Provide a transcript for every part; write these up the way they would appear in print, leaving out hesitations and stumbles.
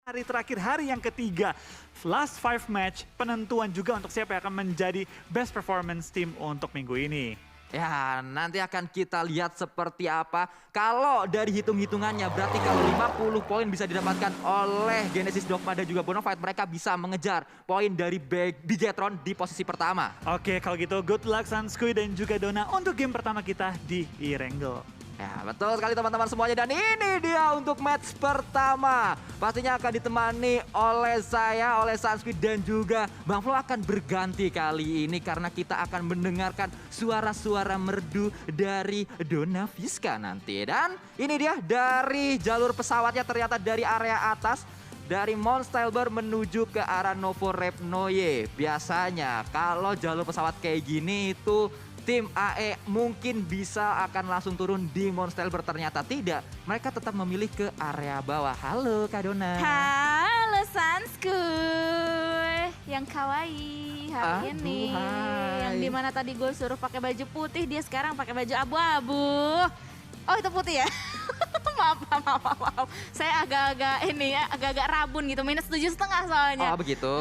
Hari terakhir, hari yang ketiga, last 5 match, penentuan juga untuk siapa yang akan menjadi best performance team untuk minggu ini. Ya, nanti akan kita lihat seperti apa. Kalau dari hitung-hitungannya, berarti kalau 50 poin bisa didapatkan oleh Genesis Dogma dan juga Bonafide, mereka bisa mengejar poin dari Bigetron di posisi pertama. Oke, kalau gitu good luck Sanskuy dan juga Dona untuk game pertama kita di E-Wrangle. Ya, betul sekali teman-teman semuanya, dan ini dia untuk match pertama. Pastinya akan ditemani oleh saya, oleh Sanskuy dan juga Bang Flo akan berganti kali ini karena kita akan mendengarkan suara-suara merdu dari Dona Fiska nanti. Dan ini dia dari jalur pesawatnya, ternyata dari area atas. Dari Monstelber menuju ke arah Novo Repnoye. Biasanya kalau jalur pesawat kayak gini itu tim AE mungkin bisa akan langsung turun di Monstelber, ternyata tidak. Mereka tetap memilih ke area bawah. Halo Kak Dona. Halo Sanskuy yang kawaii hari ini. Hai. Yang dimana tadi gue suruh pakai baju putih, dia sekarang pakai baju abu-abu. Oh itu putih ya? maaf. Saya agak-agak rabun gitu, -7,5 soalnya. Oh begitu,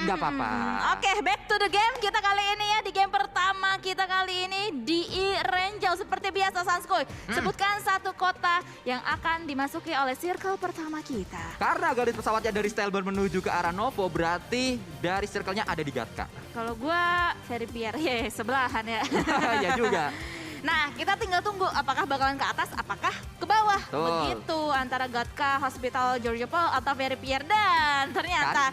nggak apa-apa. Oke, back to the game kita kali ini ya. Di game pertama kita kali ini di E-Wrangle. Seperti biasa Sanskuy, sebutkan satu kota yang akan dimasuki oleh circle pertama kita. Karena garis pesawatnya dari Stelburn menuju ke arah Novo, berarti dari circle-nya ada di Gatka. Kalau gue Ferry Pierre, ya sebelahan ya. Ya juga. Nah, kita tinggal tunggu apakah bakalan ke atas, apakah ke bawah. Betul. Begitu antara Gatka, Hospital Georgia Paul atau Ferry Pierre. Dan ternyata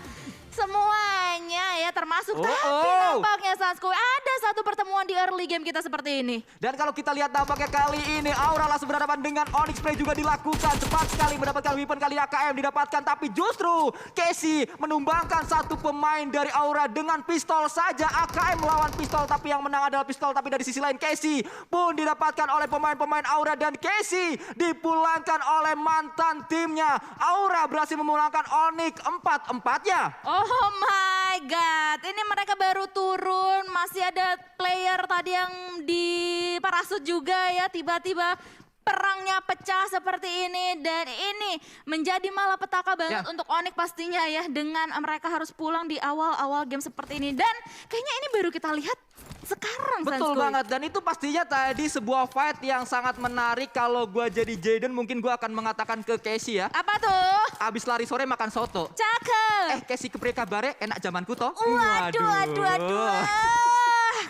semuanya ya termasuk tapi nampaknya Sanskuy ada satu pertemuan di early game kita seperti ini. Dan kalau kita lihat nampaknya kali ini Aura langsung berhadapan dengan Onyx Play juga dilakukan. Cepat sekali mendapatkan weapon kali AKM didapatkan, tapi justru Casey menumbangkan satu pemain dari Aura dengan pistol saja. AKM melawan pistol, tapi yang menang adalah pistol. Tapi dari sisi lain Casey pun didapatkan oleh pemain-pemain Aura, dan Casey dipulangkan oleh mantan timnya. Aura berhasil memulangkan Onyx 4-4-nya. Oh my god, ini mereka baru turun, masih ada player tadi yang di parasut juga ya, tiba-tiba perangnya pecah seperti ini, dan ini menjadi malapetaka banget untuk Onyx pastinya ya, dengan mereka harus pulang di awal-awal game seperti ini. Dan kayaknya ini baru kita lihat sekarang. Betul Sanskuy. banget, dan itu pastinya tadi sebuah fight yang sangat menarik. Kalau gue jadi Jaden mungkin gue akan mengatakan ke Casey ya. Apa tuh? Abis lari sore makan soto. Cakep. Casey keprek kabare enak zamanku toh. Waduh.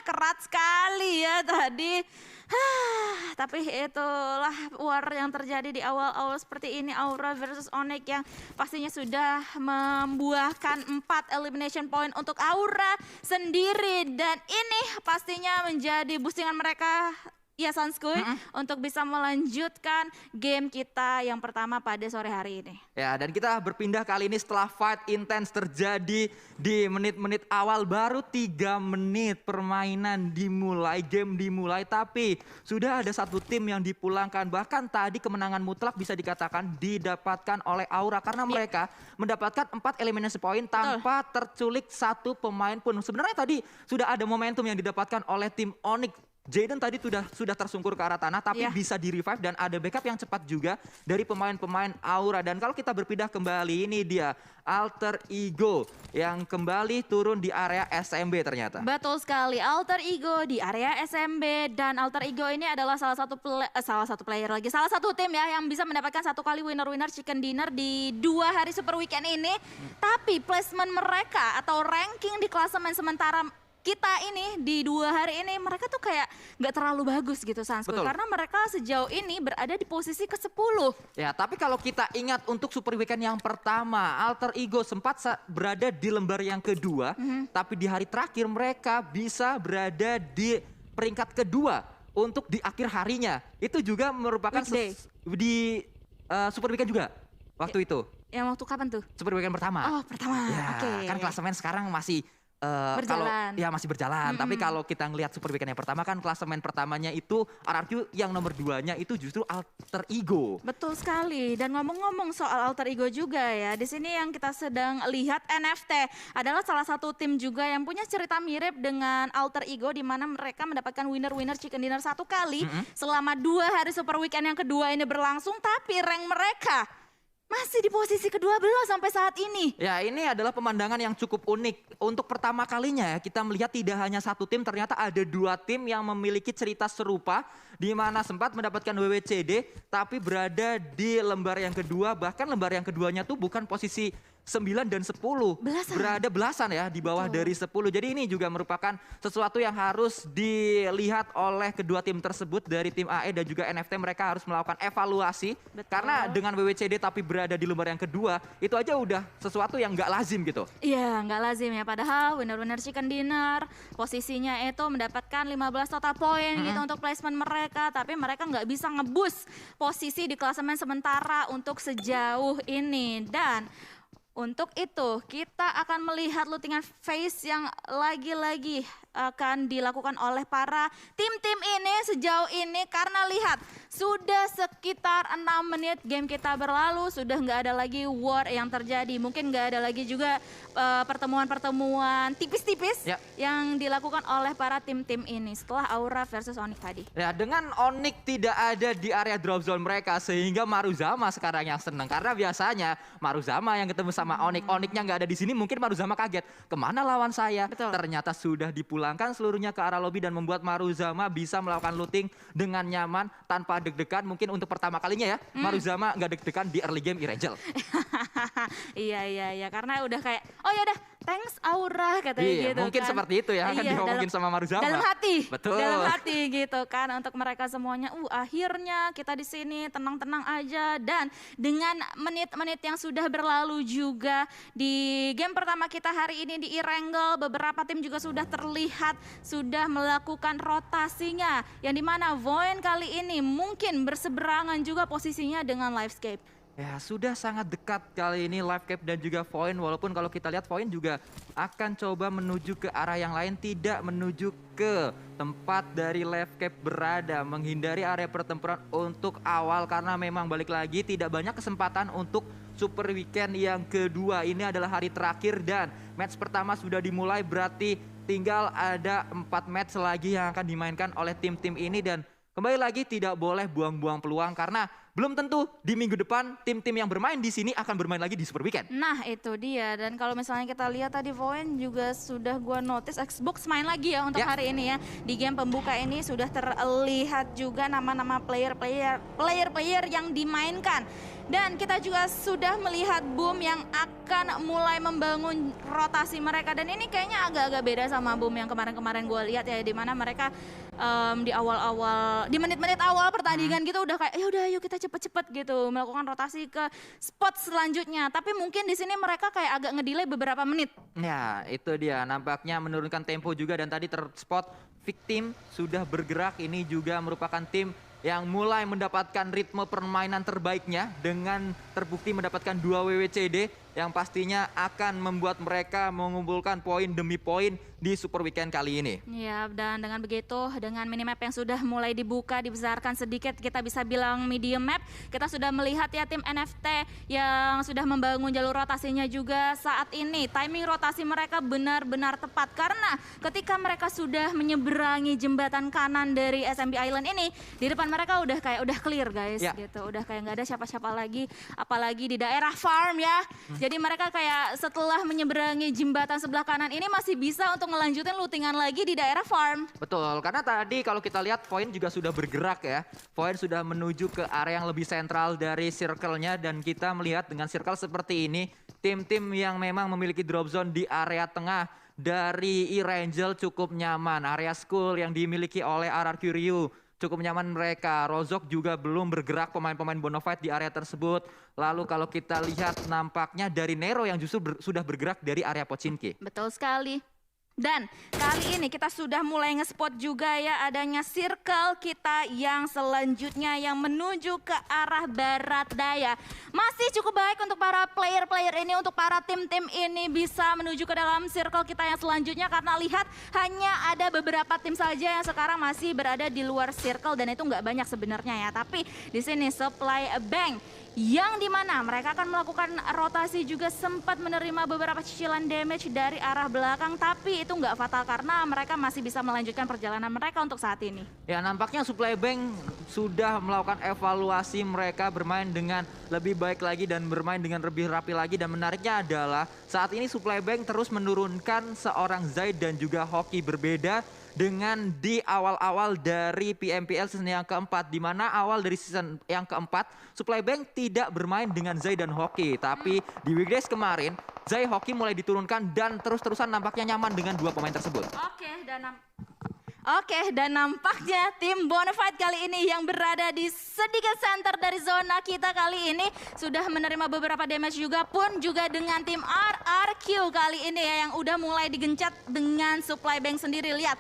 Kerat sekali ya tadi. Tapi itulah war yang terjadi di awal-awal seperti ini. Aura versus Onyx yang pastinya sudah membuahkan 4 elimination point untuk Aura sendiri. Dan ini pastinya menjadi boostingan mereka ya Sanskuy, untuk bisa melanjutkan game kita yang pertama pada sore hari ini. Ya, dan kita berpindah kali ini setelah fight intens terjadi di menit-menit awal. Baru 3 menit permainan dimulai, game dimulai, tapi sudah ada satu tim yang dipulangkan. Bahkan tadi kemenangan mutlak bisa dikatakan didapatkan oleh Aura karena mereka mendapatkan 4 elimination point tanpa terculik satu pemain pun. Sebenarnya tadi sudah ada momentum yang didapatkan oleh tim Onyx. Jaden tadi sudah tersungkur ke arah tanah, tapi bisa di-revive dan ada backup yang cepat juga dari pemain-pemain Aura. Dan kalau kita berpindah kembali, ini dia Alter Ego yang kembali turun di area SMB ternyata. Betul sekali, Alter Ego di area SMB, dan Alter Ego ini adalah salah satu tim ya yang bisa mendapatkan 1 kali winner-winner chicken dinner di 2 hari super weekend ini. Tapi placement mereka atau ranking di klasemen sementara kita ini di 2 hari ini mereka tuh kayak nggak terlalu bagus gitu Sanskuy, karena mereka sejauh ini berada di posisi ke-10. Ya, tapi kalau kita ingat untuk super weekend yang pertama, Alter Ego sempat berada di lembar yang kedua, tapi di hari terakhir mereka bisa berada di peringkat kedua untuk di akhir harinya. Itu juga merupakan di super weekend juga waktu itu. Yang waktu kapan tuh? Super weekend pertama. Oh, pertama. Ya, kan klasemen sekarang masih berjalan. Masih berjalan. Tapi kalau kita ngelihat super weekend yang pertama kan klasemen pertamanya itu RRQ, yang nomor 2-nya itu justru Alter Ego. Betul sekali. Dan ngomong-ngomong soal Alter Ego juga ya, di sini yang kita sedang lihat NFT adalah salah satu tim juga yang punya cerita mirip dengan Alter Ego, di mana mereka mendapatkan winner-winner chicken dinner 1 kali selama 2 hari super weekend yang kedua ini berlangsung, tapi rank mereka masih di posisi ke-12 sampai saat ini. Ya, ini adalah pemandangan yang cukup unik. Untuk pertama kalinya ya, kita melihat tidak hanya satu tim, ternyata ada dua tim yang memiliki cerita serupa, di mana sempat mendapatkan WWCD, tapi berada di lembar yang kedua, bahkan lembar yang keduanya tuh bukan posisi 9 dan 10. Belasan. Berada belasan ya, di bawah dari 10. Jadi ini juga merupakan sesuatu yang harus dilihat oleh kedua tim tersebut, dari tim AE dan juga NFT. Mereka harus melakukan evaluasi. Betul. Karena dengan WWCD tapi berada di lembar yang kedua, itu aja udah sesuatu yang nggak lazim gitu. Iya, nggak lazim ya. Padahal winner-winner chicken dinner posisinya itu mendapatkan 15 total poin gitu untuk placement mereka. Tapi mereka nggak bisa ngeboost posisi di klasemen sementara untuk sejauh ini. Dan untuk itu kita akan melihat lootingan phase yang lagi-lagi akan dilakukan oleh para tim-tim ini sejauh ini. Karena lihat, sudah sekitar 6 menit game kita berlalu, sudah nggak ada lagi war yang terjadi. Mungkin nggak ada lagi juga pertemuan-pertemuan tipis-tipis yang dilakukan oleh para tim-tim ini setelah Aura versus Onyx tadi. Ya, dengan Onyx tidak ada di area drop zone mereka, sehingga Maruzama sekarang yang senang. Karena biasanya Maruzama yang ketemu sama Onyx, Onyxnya nggak ada di sini, mungkin Maruzama kaget. Kemana lawan saya? Betul. Ternyata sudah dipulangkan seluruhnya ke arah lobby dan membuat Maruzama bisa melakukan looting dengan nyaman tanpa deg-degan. Mungkin untuk pertama kalinya ya, Maruzama nggak deg-degan di early game Irangel. Iya, karena udah kayak, oh ya udah, thanks Aura katanya Iya, gitu mungkin kan. seperti itu ya, kan diomongin sama Maruzama. Dalam hati, Betul. dalam hati gitu kan untuk mereka semuanya. Akhirnya kita di sini tenang-tenang aja. Dan dengan menit-menit yang sudah berlalu juga di game pertama kita hari ini di Irangel, beberapa tim juga sudah terlihat sudah melakukan rotasinya, yang dimana Void kali ini mungkin berseberangan juga posisinya dengan Livescape. Ya, sudah sangat dekat kali ini Livescape dan juga Void. Walaupun kalau kita lihat Void juga akan coba menuju ke arah yang lain, tidak menuju ke tempat dari Livescape berada, menghindari area pertempuran untuk awal. Karena memang balik lagi tidak banyak kesempatan untuk Super Weekend yang kedua. Ini adalah hari terakhir dan match pertama sudah dimulai, berarti tinggal ada 4 match lagi yang akan dimainkan oleh tim-tim ini. Dan kembali lagi tidak boleh buang-buang peluang, karena belum tentu di minggu depan tim-tim yang bermain di sini akan bermain lagi di Super Weekend. Nah itu dia, dan kalau misalnya kita lihat tadi Void juga sudah gua notice Xbox main lagi ya untuk hari ini ya. Di game pembuka ini sudah terlihat juga nama-nama player-player yang dimainkan. Dan kita juga sudah melihat Boom yang akan mulai membangun rotasi mereka. Dan ini kayaknya agak-agak beda sama Boom yang kemarin-kemarin gue lihat ya, di mana mereka di awal-awal, di menit-menit awal pertandingan gitu udah kayak, ya udah ayo kita cepet-cepet gitu melakukan rotasi ke spot selanjutnya. Tapi mungkin di sini mereka kayak agak ngedelay beberapa menit. Ya, itu dia, nampaknya menurunkan tempo juga. Dan tadi terspot Victim sudah bergerak. Ini juga merupakan tim yang mulai mendapatkan ritme permainan terbaiknya dengan terbukti mendapatkan 2 WWCD yang pastinya akan membuat mereka mengumpulkan poin demi poin di Super Weekend kali ini. Ya, dan dengan begitu, dengan minimap yang sudah mulai dibuka, dibesarkan sedikit, kita bisa bilang medium map. Kita sudah melihat ya tim NFT yang sudah membangun jalur rotasinya juga saat ini. Timing rotasi mereka benar-benar tepat, karena ketika mereka sudah menyeberangi jembatan kanan dari SMB Island ini, di depan mereka udah kayak udah clear guys gitu. Udah kayak nggak ada siapa-siapa lagi, apalagi di daerah farm ya. Jadi mereka kayak setelah menyeberangi jembatan sebelah kanan ini masih bisa untuk ngelanjutin lootingan lagi di daerah farm. Betul, karena tadi kalau kita lihat Void juga sudah bergerak ya. Void sudah menuju ke area yang lebih sentral dari circle-nya, dan kita melihat dengan circle seperti ini, tim-tim yang memang memiliki drop zone di area tengah dari Irangel cukup nyaman. Area school yang dimiliki oleh RRQ Ryu cukup nyaman mereka. Rozok juga belum bergerak, pemain-pemain Bonafide di area tersebut. Lalu kalau kita lihat nampaknya dari Nero yang justru sudah bergerak dari area Pochinki. Betul sekali. Dan kali ini kita sudah mulai nge-spot juga ya adanya circle kita yang selanjutnya yang menuju ke arah barat daya. Masih cukup baik untuk para player-player ini, untuk para tim-tim ini bisa menuju ke dalam circle kita yang selanjutnya, karena lihat hanya ada beberapa tim saja yang sekarang masih berada di luar circle, dan itu nggak banyak sebenarnya ya. Tapi di sini supply bank yang dimana mereka akan melakukan rotasi juga sempat menerima beberapa cicilan damage dari arah belakang, tapi itu nggak fatal karena mereka masih bisa melanjutkan perjalanan mereka untuk saat ini. Ya, nampaknya Supply Bank sudah melakukan evaluasi, mereka bermain dengan lebih baik lagi dan bermain dengan lebih rapi lagi, dan menariknya adalah saat ini Supply Bank terus menurunkan seorang Zaid dan juga Hoki, berbeda dengan di awal-awal dari PMPL season yang keempat, di mana awal dari season yang keempat Supply Bank tidak bermain dengan Zai dan Hoki, tapi di weekdays kemarin Zai Hoki mulai diturunkan dan terus-terusan nampaknya nyaman dengan dua pemain tersebut. Oke, dan nampaknya tim Bonafide kali ini yang berada di sedikit center dari zona kita kali ini sudah menerima beberapa damage juga, pun juga dengan tim RRQ kali ini ya yang udah mulai digencet dengan Supply Bank sendiri. Lihat,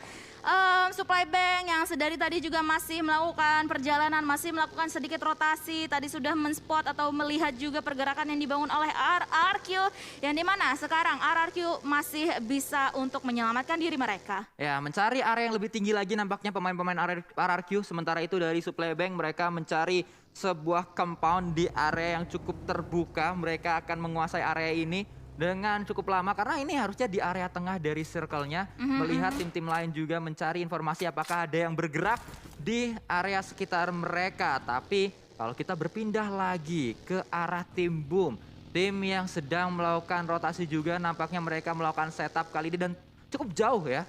Supply Bank yang sedari tadi juga masih melakukan perjalanan, masih melakukan sedikit rotasi. Tadi sudah men-spot atau melihat juga pergerakan yang dibangun oleh RRQ, yang dimana sekarang RRQ masih bisa untuk menyelamatkan diri mereka. Ya, mencari area yang lebih tinggi lagi nampaknya pemain-pemain RRQ. Sementara itu dari Supply Bank mereka mencari sebuah compound di area yang cukup terbuka. Mereka akan menguasai area ini dengan cukup lama karena ini harusnya di area tengah dari circle-nya. Melihat tim-tim lain juga mencari informasi apakah ada yang bergerak di area sekitar mereka. Tapi kalau kita berpindah lagi ke arah tim Boom, tim yang sedang melakukan rotasi juga, nampaknya mereka melakukan setup kali ini dan cukup jauh ya.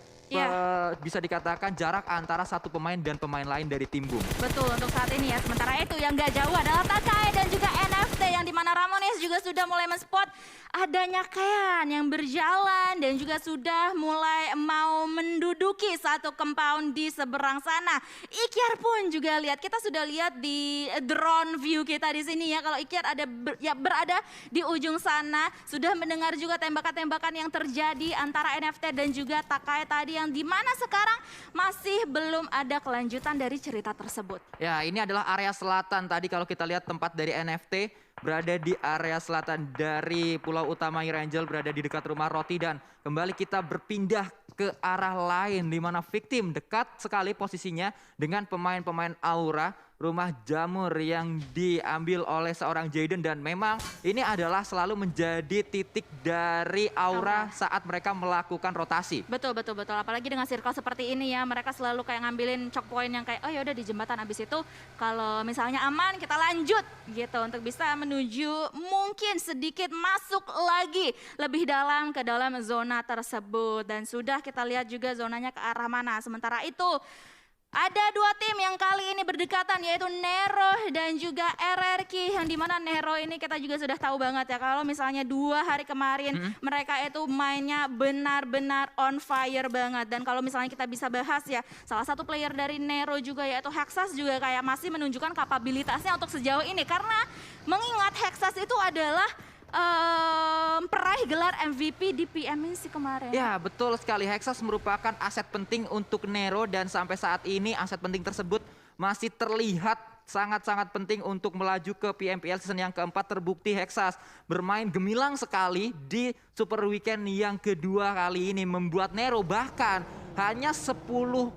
Bisa dikatakan jarak antara satu pemain dan pemain lain dari tim Boom. Betul, untuk saat ini ya. Sementara itu yang gak jauh adalah Takai dan juga NFT, yang dimana Ramones juga sudah mulai men-spot adanya Kean yang berjalan dan juga sudah mulai mau menduduki satu compound di seberang sana. Ikyar pun juga lihat, kita sudah lihat di drone view kita di sini ya, kalau Ikyar ada berada di ujung sana, sudah mendengar juga tembakan-tembakan yang terjadi antara NFT dan juga Takai tadi, yang dimana sekarang masih belum ada kelanjutan dari cerita tersebut. Ya, ini adalah area selatan. Tadi kalau kita lihat tempat dari NFT berada di area selatan dari pulau utama Irangel, berada di dekat rumah Roti, dan kembali kita berpindah ke arah lain di mana victim dekat sekali posisinya dengan pemain-pemain Aura, rumah jamur yang diambil oleh seorang Jaden, dan memang ini adalah selalu menjadi titik dari Aura saat mereka melakukan rotasi. Betul. Apalagi dengan circle seperti ini ya, mereka selalu kayak ngambilin choke point yang kayak, oh ya udah di jembatan, abis itu kalau misalnya aman kita lanjut gitu untuk bisa menuju mungkin sedikit masuk lagi lebih dalam ke dalam zona tersebut, dan sudah kita lihat juga zonanya ke arah mana. Sementara itu ada dua tim yang kali ini berdekatan, yaitu Nero dan juga RRQ, yang dimana Nero ini kita juga sudah tahu banget ya, kalau misalnya 2 hari kemarin mereka itu mainnya benar-benar on fire banget. Dan kalau misalnya kita bisa bahas ya, salah satu player dari Nero juga yaitu Hexas juga kayak masih menunjukkan kapabilitasnya untuk sejauh ini, karena mengingat Hexas itu adalah peraih gelar MVP di PMNC kemarin. Ya, betul sekali. Hexas merupakan aset penting untuk Nero, dan sampai saat ini aset penting tersebut masih terlihat sangat-sangat penting untuk melaju ke PMPL season yang keempat. Terbukti Hexas bermain gemilang sekali di Super Weekend yang kedua kali ini, membuat Nero bahkan hanya 10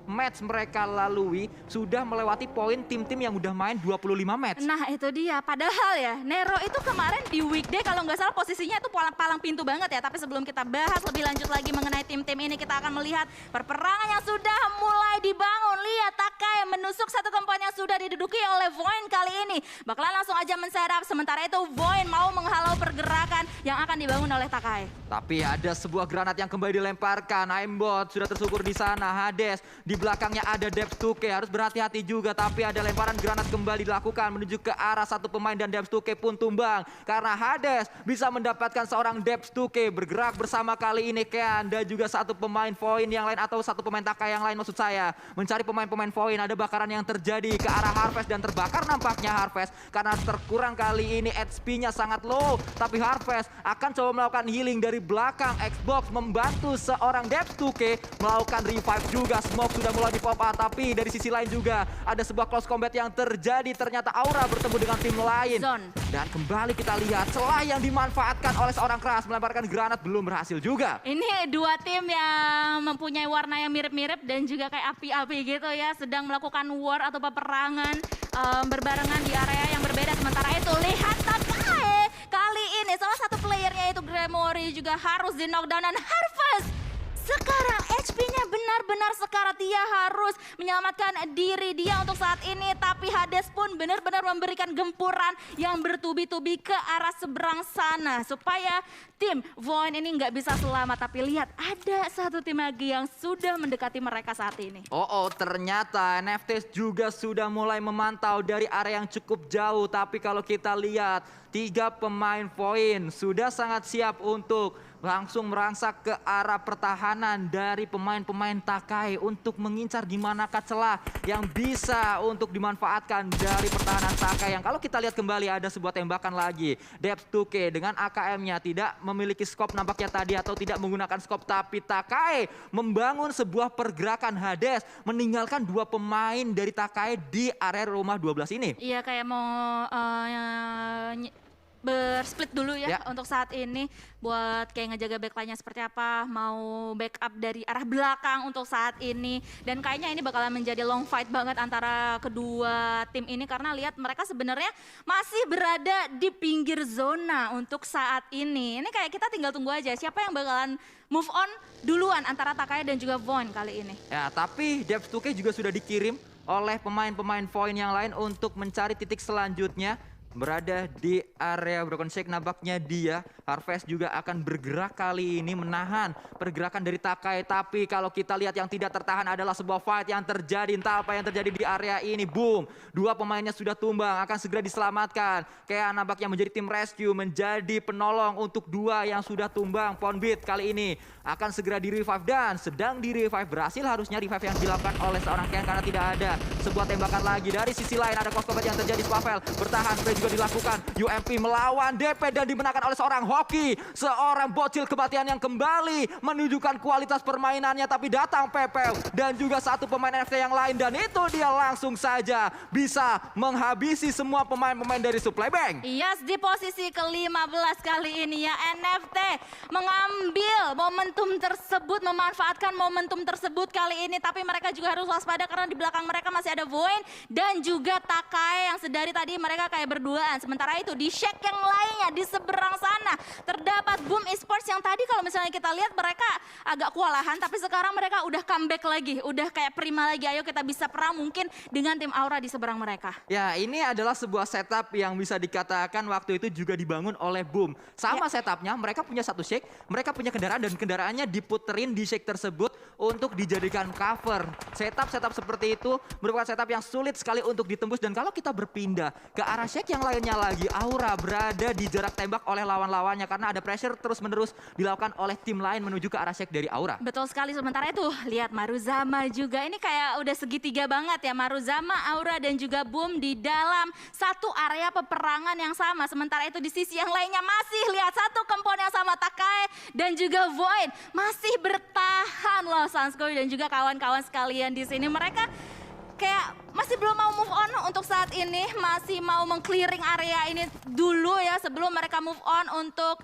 match mereka lalui sudah melewati poin tim-tim yang udah main 25 match. Nah itu dia, padahal ya Nero itu kemarin di weekday kalau nggak salah posisinya itu palang pintu banget ya. Tapi sebelum kita bahas lebih lanjut lagi mengenai tim-tim ini, kita akan melihat perperangan yang sudah mulai dibangun. Lihat Takai menusuk satu komponen yang sudah diduduki oleh Voin kali ini. Bakalan langsung aja men-setup, sementara itu Voin mau menghalau pergerakan yang akan dibangun oleh Takai. Tapi ada sebuah granat yang kembali dilemparkan. Aimbot sudah tersukur di sana. Hades di belakangnya ada Debs2K, harus berhati-hati juga. Tapi ada lemparan granat kembali dilakukan menuju ke arah satu pemain, dan Debs2K pun tumbang karena Hades bisa mendapatkan seorang Debs2K. Bergerak bersama kali ini Kean dan juga satu pemain Voin yang lain, atau satu pemain Takai yang lain maksud saya, mencari pemain-pemain Voin. Ada bakaran yang terjadi ke arah Harvest dan terbakar nampaknya Harvest karena terkurang kali ini, HP-nya sangat low. Tapi Harvest akan coba melakukan healing dari belakang. Xbox membantu seorang Debs2K melakukan revive juga, smoke sudah mulai di pop up, tapi dari sisi lain juga ada sebuah close combat yang terjadi. Ternyata Aura bertemu dengan tim lain. Zone. Dan kembali kita lihat celah yang dimanfaatkan oleh seorang Crush melemparkan granat belum berhasil juga. Ini dua tim yang mempunyai warna yang mirip-mirip dan juga kayak api-api gitu ya, sedang melakukan war atau peperangan berbarengan di area yang berbeda. Sementara itu lihat Takai kali ini salah satu playernya itu Gremory juga harus di knockdown dan Harvest. Sekarang HP-nya benar-benar sekarat, dia harus menyelamatkan diri dia untuk saat ini. Tapi Hades pun benar-benar memberikan gempuran yang bertubi-tubi ke arah seberang sana. Supaya tim Void ini nggak bisa selamat. Tapi lihat ada satu tim lagi yang sudah mendekati mereka saat ini. Oh, ternyata NFTs juga sudah mulai memantau dari area yang cukup jauh. Tapi kalau kita lihat 3 pemain Void sudah sangat siap untuk langsung merangsak ke arah pertahanan dari pemain-pemain Takai untuk mengincar di manakah celah yang bisa untuk dimanfaatkan dari pertahanan Takai. Yang kalau kita lihat kembali ada sebuah tembakan lagi. Depth 2K dengan AKM-nya tidak memiliki scope nampaknya tadi atau tidak menggunakan scope, tapi Takai membangun sebuah pergerakan. Hades meninggalkan 2 pemain dari Takai di area rumah 12 ini. Iya, kayak mau bersplit dulu ya untuk saat ini buat kayak ngejaga backline-nya seperti apa, mau backup dari arah belakang untuk saat ini. Dan kayaknya ini bakalan menjadi long fight banget antara kedua tim ini karena lihat mereka sebenarnya masih berada di pinggir zona untuk saat ini. Ini kayak kita tinggal tunggu aja siapa yang bakalan move on duluan antara Takai dan juga Von kali ini. Ya, tapi Depth 2K juga sudah dikirim oleh pemain-pemain Void yang lain untuk mencari titik selanjutnya. Berada di area Broken Shake nampaknya dia Harvest juga akan bergerak kali ini menahan pergerakan dari Takai. Tapi kalau kita lihat yang tidak tertahan adalah sebuah fight yang terjadi. Entah apa yang terjadi di area ini. Boom, 2 pemainnya sudah tumbang, akan segera diselamatkan. Kayak nampaknya menjadi tim rescue, menjadi penolong untuk 2 yang sudah tumbang. Ponbit kali ini akan segera di revive dan sedang di revive. Berhasil harusnya revive yang dilakukan oleh seorang Ken karena tidak ada sebuah tembakan lagi. Dari sisi lain ada close combat yang terjadi. Spavel bertahan, juga dilakukan. UMP melawan DP dan dimenangkan oleh seorang Hoki. Seorang bocil kematian yang kembali menunjukkan kualitas permainannya. Tapi datang Pepel dan juga satu pemain NFT yang lain. Dan itu dia langsung saja bisa menghabisi semua pemain-pemain dari Supply Bank. Yes, di posisi ke-15 kali ini ya NFT mengambil momentum tersebut, memanfaatkan momentum tersebut kali ini. Tapi mereka juga harus waspada karena di belakang mereka masih ada Void dan juga Takai yang sedari tadi mereka kayak berduaan. Sementara itu di Shake yang lainnya di seberang sana terdapat Boom Esports yang tadi kalau misalnya kita lihat mereka agak kewalahan tapi sekarang mereka udah comeback lagi, udah kayak prima lagi. Ayo kita bisa perang mungkin dengan tim Aura di seberang mereka. Ya, ini adalah sebuah setup yang bisa dikatakan waktu itu juga dibangun oleh Boom. Sama setupnya, mereka punya satu Shake, mereka punya kendaraan dan kendaraannya diputerin di Shake tersebut untuk dijadikan cover. Setup seperti itu merupakan setup yang sulit sekali untuk ditembus. Dan kalau kita berpindah ke arah Shake yang lainnya lagi, Aura berada di jarak tembak oleh lawan-lawannya karena ada pressure terus-menerus dilakukan oleh tim lain menuju ke arah Shake dari Aura. Betul sekali. Sementara itu lihat Maruzama juga ini kayak udah segitiga banget ya. Maruzama, Aura dan juga Boom di dalam satu area peperangan yang sama. Sementara itu di sisi yang lainnya masih lihat satu kempon yang sama, Takai dan juga Void masih bertahan loh. Sanskoy dan juga kawan-kawan sekalian di sini mereka kayak masih belum mau move on untuk saat ini, masih mau meng-clearing area ini dulu ya sebelum mereka move on untuk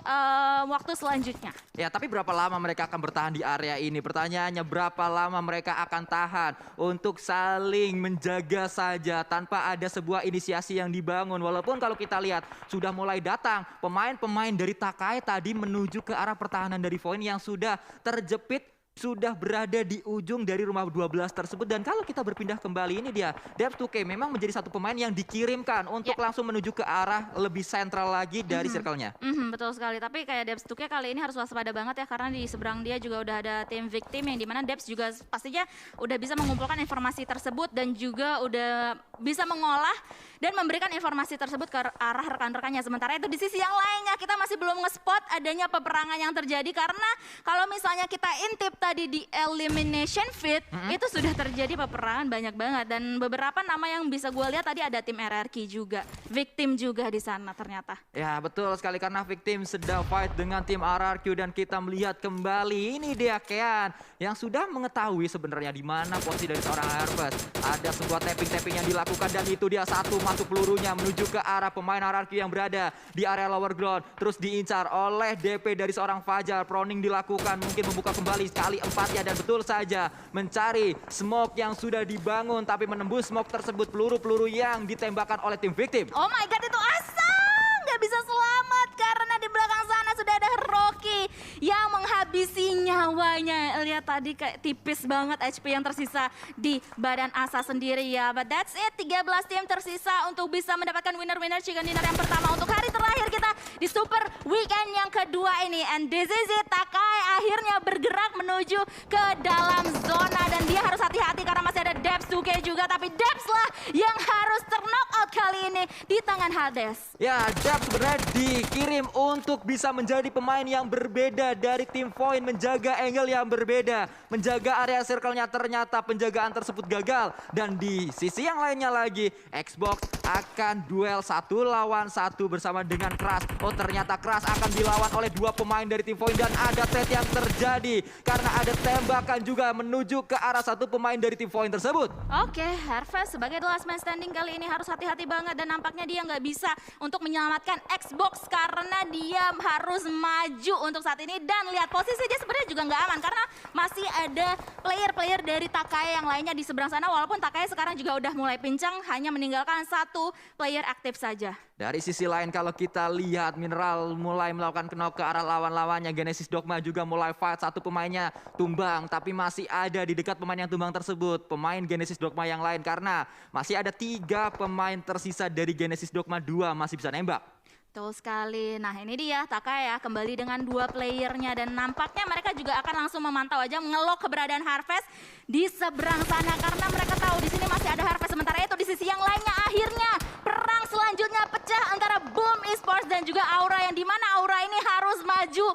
waktu selanjutnya. Ya, tapi berapa lama mereka akan bertahan di area ini? Pertanyaannya berapa lama mereka akan tahan untuk saling menjaga saja tanpa ada sebuah inisiasi yang dibangun. Walaupun kalau kita lihat sudah mulai datang pemain-pemain dari Takai tadi menuju ke arah pertahanan dari Void yang sudah terjepit, sudah berada di ujung dari rumah 12 tersebut. Dan kalau kita berpindah kembali ini dia Depth 2K memang menjadi satu pemain yang dikirimkan untuk langsung menuju ke arah lebih sentral lagi dari circle-nya. Betul sekali, tapi kayak Depth 2K kali ini harus waspada banget ya karena di seberang dia juga udah ada tim victim yang dimana Depth juga pastinya udah bisa mengumpulkan informasi tersebut dan juga udah bisa mengolah dan memberikan informasi tersebut ke arah rekan-rekannya. Sementara itu di sisi yang lainnya kita masih belum nge-spot adanya peperangan yang terjadi karena kalau misalnya kita intip tadi di Elimination Fit, itu sudah terjadi peperangan banyak banget. Dan beberapa nama yang bisa gue lihat tadi ada tim RRQ juga. Victim juga di sana ternyata. Ya betul sekali karena Victim sedang fight dengan tim RRQ dan kita melihat kembali ini dia Kean yang sudah mengetahui sebenarnya di mana posisi dari seorang Harvest. Ada sebuah tapping yang dilakukan dan itu dia satu masuk pelurunya menuju ke arah pemain RRQ yang berada di area lower ground. Terus diincar oleh DP dari seorang Fajar. Proning dilakukan mungkin membuka kembali sekali 4 ya dan betul saja mencari smoke yang sudah dibangun tapi menembus smoke tersebut peluru-peluru yang ditembakkan oleh tim Victim. Oh my god, itu Asang nggak bisa selamat karena di belakang sana sudah ada Rocky yang menghabisi nyawanya. Lihat tadi kayak tipis banget HP yang tersisa di badan Asa sendiri ya. But that's it, 13 tim tersisa untuk bisa mendapatkan winner-winner chicken dinner yang pertama untuk hari terakhir kita di Super Weekend yang kedua ini. And this is it, Takai akhirnya bergerak menuju ke dalam zona dan dia harus hati-hati karena masih ada Debs 2K juga. Tapi Debs lah yang harus ter-knockout kali ini di tangan Hades. Ya, Debs sebenarnya dikirim untuk bisa menjadi pemain yang berbeda dari tim Void, menjaga angle yang berbeda, menjaga area circle-nya. Ternyata penjagaan tersebut gagal dan di sisi yang lainnya lagi Xbox akan duel 1 lawan 1 bersama dengan Crash. Oh ternyata Crash akan dilawan oleh 2 pemain dari tim Void dan ada trade yang terjadi karena ada tembakan juga menuju ke arah 1 pemain dari tim Void tersebut. Oke, Harvest sebagai the last man standing kali ini harus hati-hati banget dan nampaknya dia nggak bisa untuk menyelamatkan Xbox karena dia harus maju untuk saat ini. Dan lihat posisi dia sebenarnya juga nggak aman karena masih ada player-player dari Takai yang lainnya di seberang sana. Walaupun Takai sekarang juga udah mulai pincang, hanya meninggalkan 1 player aktif saja. Dari sisi lain kalau kita lihat Mineral mulai melakukan knock ke arah lawan-lawannya. Genesis Dogma juga mulai fight, 1 pemainnya tumbang tapi masih ada di dekat pemain yang tumbang tersebut pemain Genesis Dogma yang lain karena masih ada 3 pemain tersisa dari Genesis Dogma 2 masih bisa nembak. Betul sekali. Nah ini dia Takai ya kembali dengan 2 playernya dan nampaknya mereka juga akan langsung memantau aja ngelok keberadaan Harvest di seberang sana karena mereka tahu di sini masih ada Harvest. Sementara itu di sisi yang lainnya akhirnya perang selanjutnya pecah antara Boom Esports dan juga Aura yang dimana Aura ini harus maju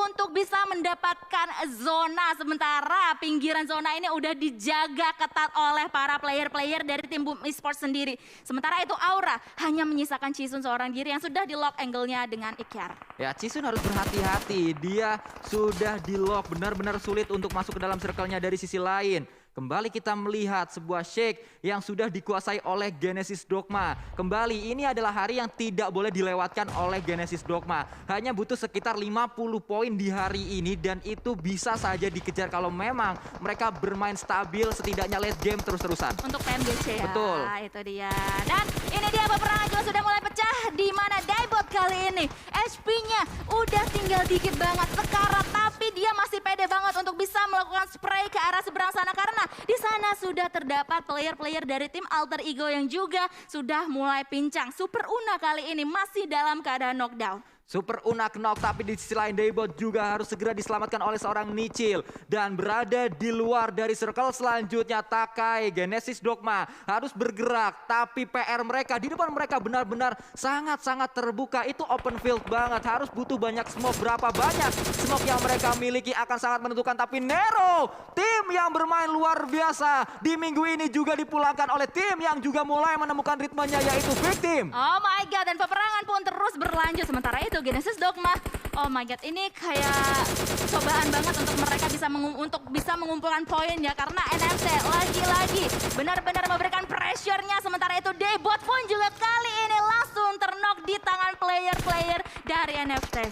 untuk bisa mendapatkan zona. Sementara pinggiran zona ini udah dijaga ketat oleh para player-player dari tim Boom Esports sendiri. Sementara itu Aura hanya menyisakan Chisun seorang diri yang sudah di-lock angle-nya dengan Ikyar. Ya Chisun harus berhati-hati, dia sudah di-lock, benar-benar sulit untuk masuk ke dalam circle-nya dari sisi lain. Kembali kita melihat sebuah shake yang sudah dikuasai oleh Genesis Dogma. Kembali ini adalah hari yang tidak boleh dilewatkan oleh Genesis Dogma. Hanya butuh sekitar 50 poin di hari ini dan itu bisa saja dikejar kalau memang mereka bermain stabil setidaknya late game terus-terusan. Untuk PMGC ya. Betul. Itu dia. Dan ini dia peperangan juga sudah mulai pecah di mana Daibot kali ini HP-nya udah tinggal dikit banget sekarat tapi dia masih pede banget untuk bisa melakukan spray ke arah seberang sana karena di sana sudah terdapat player-player dari tim Alter Ego yang juga sudah mulai pincang. Super Una kali ini masih dalam keadaan knockdown. Super Una knock tapi di sisi lain Daybot juga harus segera diselamatkan oleh seorang Nichil dan berada di luar dari circle selanjutnya. Takai Genesis Dogma harus bergerak tapi PR mereka di depan mereka benar-benar sangat-sangat terbuka. Itu open field banget, harus butuh banyak smoke. Berapa banyak smoke yang mereka miliki akan sangat menentukan. Tapi Nero, tim yang bermain luar biasa di minggu ini juga dipulangkan oleh tim yang juga mulai menemukan ritmenya yaitu Victim. Oh my god, dan peperangan pun terus berlanjut. Sementara itu Genesis Dogma, oh my god, ini kayak cobaan banget untuk mereka bisa mengumpulkan poin ya karena NFC lagi-lagi benar-benar memberikan pressure-nya. Sementara itu Daybot pun juga kali ini langsung terknock di tangan player-player dari NFC.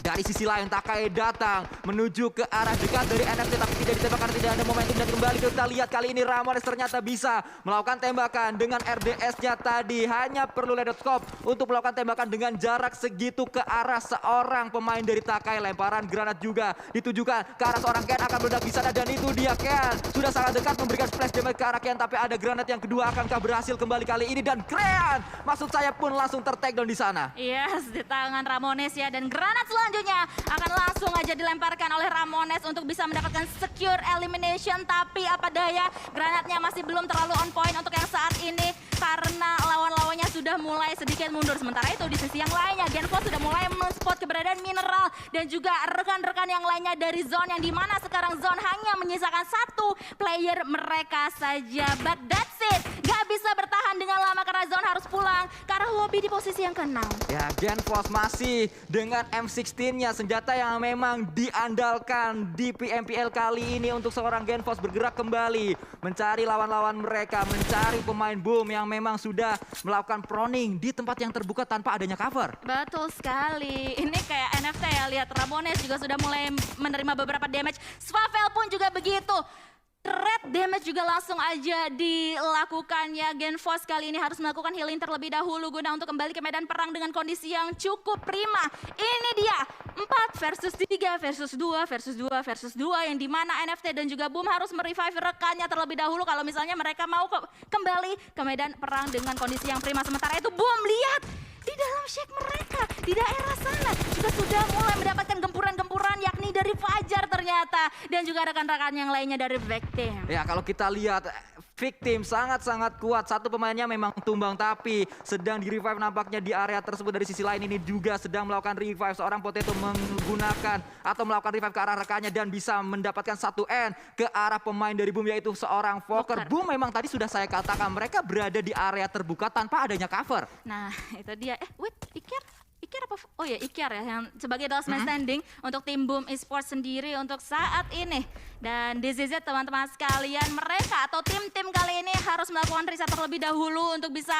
Dari sisi lain Takai datang menuju ke arah dekat dari NFC tapi tidak ditembak karena tidak ada momentum dan kembali kita lihat kali ini Ramones ternyata bisa melakukan tembakan dengan RDS-nya tadi. Hanya perlu ledoscope untuk melakukan tembakan dengan jarak segitu ke arah seorang pemain dari Takai. Lemparan granat juga ditujukan ke arah seorang Ken akan meledak di sana dan itu dia Ken sudah sangat dekat memberikan splash damage ke arah Ken tapi ada granat yang kedua. Akankah berhasil kembali kali ini dan Krean maksud saya pun langsung ter-take down di sana. Yes, di tangan Ramones ya dan granat selanjutnya akan langsung aja dilemparkan oleh Ramones untuk bisa mendapatkan secure elimination. Tapi apa daya, granatnya masih belum terlalu on point untuk yang saat ini karena lawan-lawannya sudah mulai sedikit mundur. Sementara itu di sisi yang lainnya, GeNFOS sudah mulai men-spot keberadaan Mineral dan juga rekan-rekan yang lainnya dari Zone, yang dimana sekarang Zone hanya menyisakan satu player mereka saja. But that's it, gak bisa bertahan dengan lama karena Zone harus pulang karena lobby di posisi yang ke-6. Ya, GeNFOS masih dengan M16-nya, senjata yang memang diandalkan di PMPL kali ini untuk seorang GeNFOS bergerak kembali, mencari lawan-lawan mereka, mencari pemain boom yang memang sudah melakukan proning di tempat yang terbuka tanpa adanya cover. Betul sekali. Ini kayak NFT ya, lihat Ramones juga sudah mulai menerima beberapa damage. Swavel pun juga begitu. Red damage juga langsung aja dilakukannya. GeNFOS kali ini harus melakukan healing terlebih dahulu guna untuk kembali ke medan perang dengan kondisi yang cukup prima. Ini dia 4 versus 3 versus 2 versus 2 versus 2 yang dimana NFT dan juga Boom harus merevive rekannya terlebih dahulu kalau misalnya mereka mau kembali ke medan perang dengan kondisi yang prima. Sementara itu Boom, lihat di dalam shack mereka di daerah sana juga sudah mulai mendapatkan gempuran-gempuran yakni dari Fajar ternyata dan juga rekan-rekan yang lainnya dari Victim. Ya, kalau kita lihat Victim sangat-sangat kuat. Satu pemainnya memang tumbang tapi sedang di-revive nampaknya di area tersebut. Dari sisi lain ini juga sedang melakukan revive. Seorang Potato menggunakan atau melakukan revive ke arah rekannya dan bisa mendapatkan 1N ke arah pemain dari Boom yaitu seorang Fokker. Boom memang tadi sudah saya katakan mereka berada di area terbuka tanpa adanya cover. Nah, itu dia. Wait, Iker apa? Oh ya, Iker ya yang sebagai last man standing untuk tim Boom Esports sendiri untuk saat ini. Dan this is it teman-teman sekalian, mereka atau tim-tim kali ini harus melakukan riset terlebih dahulu untuk bisa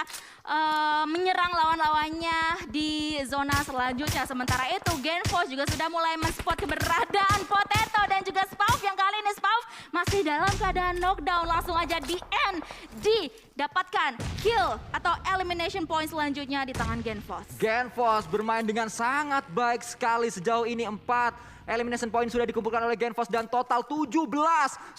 menyerang lawan-lawannya di zona selanjutnya. Sementara itu GeNFOS juga sudah mulai men-spot keberadaan Potato dan juga Spauf yang kali ini Spauf masih dalam keadaan knockdown. Langsung aja di end, didapatkan kill atau elimination point selanjutnya di tangan GeNFOS. GeNFOS bermain dengan sangat baik sekali sejauh ini. 4 elimination point sudah dikumpulkan oleh GeNFOS dan total 17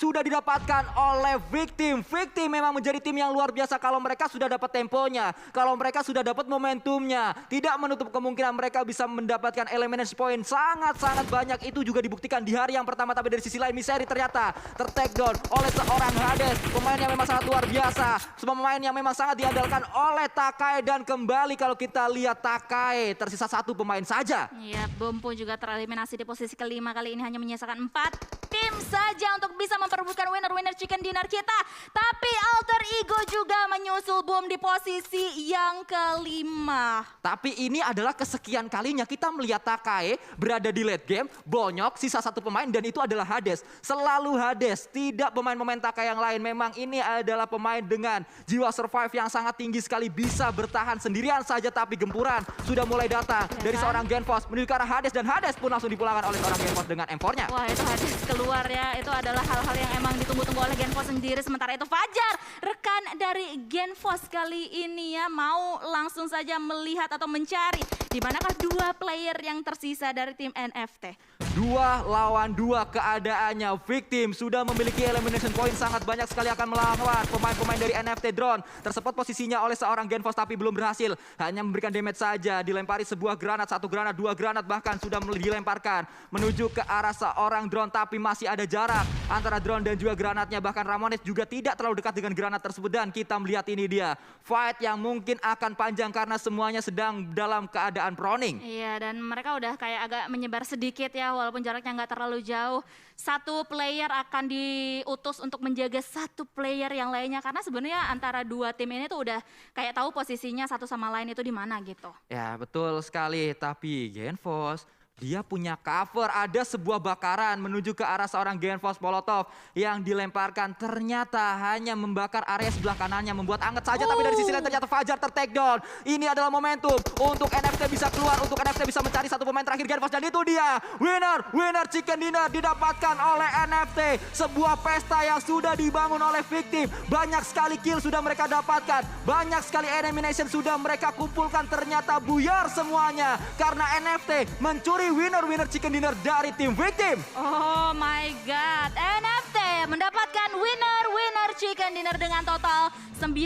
sudah didapatkan oleh Victim. Victim memang menjadi tim yang luar biasa kalau mereka sudah dapat temponya, kalau mereka sudah dapat momentumnya. Tidak menutup kemungkinan mereka bisa mendapatkan elimination point sangat-sangat banyak. Itu juga dibuktikan di hari yang pertama, tapi dari sisi lain Misery ternyata ter-takedown oleh seorang Hades. Pemain yang memang sangat luar biasa, semua pemain yang memang sangat diandalkan oleh Takai. Dan kembali kalau kita lihat Takai tersisa satu pemain saja. Iya, Boom pun juga tereliminasi di posisi kelima. Kali ini hanya menyisakan 4 tim saja untuk bisa memperebutkan winner chicken dinner kita. Tapi Alter Ego juga menyusul Boom di posisi yang kelima. Tapi ini adalah kesekian kalinya kita melihat Takai berada di late game, bonyok, sisa satu pemain dan itu adalah Hades. Selalu Hades, tidak pemain-pemain Takai yang lain. Memang ini adalah pemain dengan jiwa survive yang sangat tinggi sekali, bisa bertahan sendirian saja tapi gempuran sudah mulai datang dari seorang GeNFOS menuju ke arah Hades dan Hades pun langsung dipulangkan oleh seorang GeNFOS dengan M4-nya. Wah, itu Hades keluar ya, itu adalah hal-hal yang emang ditunggu-tunggu oleh GeNFOS sendiri. Sementara itu Fajar, rekan dari GeNFOS kali ini ya, mau langsung saja melihat atau mencari di manakah 2 player yang tersisa dari tim NFT. 2 lawan 2 keadaannya. Victim sudah memiliki elimination point sangat banyak sekali, akan melawan pemain-pemain dari NFT Drone. Tersebut posisinya oleh seorang GeNFOS tapi belum berhasil, hanya memberikan damage saja. Dilempari sebuah granat, 1 granat, 2 granat bahkan sudah dilemparkan menuju ke arah seorang Drone, tapi masih ada jarak antara Drone dan juga granatnya. Bahkan Ramones juga tidak terlalu dekat dengan granat tersebut dan kita melihat ini dia fight yang mungkin akan panjang karena semuanya sedang dalam keadaan proning. Iya, dan mereka udah kayak agak menyebar sedikit ya, walaupun jaraknya nggak terlalu jauh. 1 player akan diutus untuk menjaga 1 player yang lainnya karena sebenarnya antara 2 tim ini tuh udah kayak tahu posisinya satu sama lain itu di mana gitu. Ya, betul sekali. Tapi GeNFOS dia punya cover, ada sebuah bakaran menuju ke arah seorang GeNFOS Molotov yang dilemparkan. Ternyata hanya membakar area sebelah kanannya, membuat anget saja. Tapi dari sisi lain ternyata Fajar ter-takedown. Ini adalah momentum untuk NFT bisa keluar, untuk NFT bisa mencari 1 pemain terakhir GeNFOS. Dan itu dia, winner chicken dinner didapatkan oleh NFT. Sebuah pesta yang sudah dibangun oleh Victim. Banyak sekali kill sudah mereka dapatkan, banyak sekali elimination sudah mereka kumpulkan. Ternyata buyar semuanya karena NFT mencuri winner chicken dinner dari tim Victim. Oh my god, NFT mendapatkan winner chicken dinner dengan total 9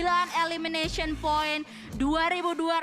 elimination point, 2.200